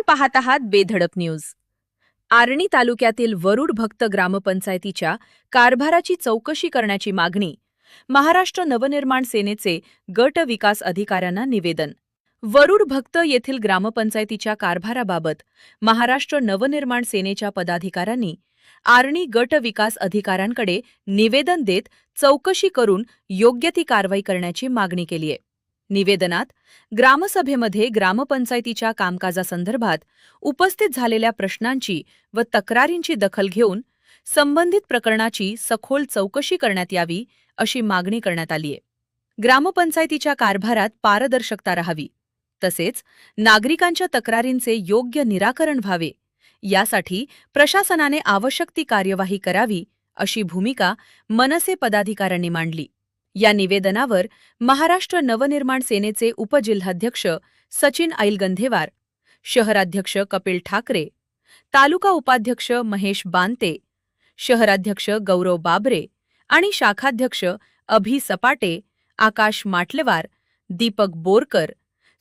पाहत आहात बेधडक न्यूज. आर्णी तालुक्यातील वरुड भक्त ग्रामपंचायतीच्या कारभाराची चौकशी करण्याची मागणी. महाराष्ट्र नवनिर्माण सेनेचे गट विकास अधिकाऱ्यांना निवेदन. वरुड भक्त येथील ग्रामपंचायतीच्या कारभाराबाबत महाराष्ट्र नवनिर्माण सेनेच्या पदाधिकाऱ्यांनी आर्णी गट विकास अधिकाऱ्यांकडे निवेदन देत चौकशी करून योग्य ती कारवाई करण्याची मागणी केली आहे. निवेदनात ग्रामसभेमध्ये ग्रामपंचायतीच्या कामकाजासंदर्भात उपस्थित झालेल्या प्रश्नांची व तक्रारींची दखल घेऊन संबंधित प्रकरणाची सखोल चौकशी करण्यात यावी अशी मागणी करण्यात आली आहे. ग्रामपंचायतीच्या कारभारात पारदर्शकता राहावी तसेच नागरिकांच्या तक्रारींचे योग्य निराकरण व्हावे यासाठी प्रशासनाने आवश्यक ती कार्यवाही करावी अशी भूमिका मनसे पदाधिकाऱ्यांनी मांडली. या निवेदनावर महाराष्ट्र नवनिर्माण सेनेचे उपजिल्हाध्यक्ष सचिन ऐलगंधेवार, शहराध्यक्ष कपिल ठाकरे, तालुका उपाध्यक्ष महेश बांते, शहराध्यक्ष गौरव बाबरे आणि शाखाध्यक्ष अभि सपाटे, आकाश माटलेवार, दीपक बोरकर,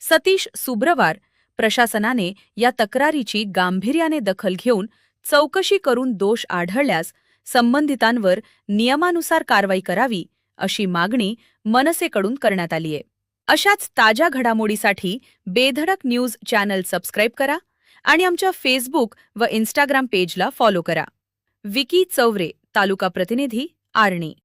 सतीश सुब्रवार प्रशासनाने या तक्रारीची गांभीर्याने दखल घेऊन चौकशी करून दोष आढळल्यास संबंधितांवर नियमानुसार कारवाई करावी अशी मागणी मनसेकडून करण्यात आली आहे. अशाच ताज्या घडामोडीसाठी बेधडक न्यूज चॅनल सबस्क्राईब करा आणि आमच्या फेसबुक व इंस्टाग्राम पेजला फॉलो करा. विकी चौरे, तालुका प्रतिनिधी, आर्णी.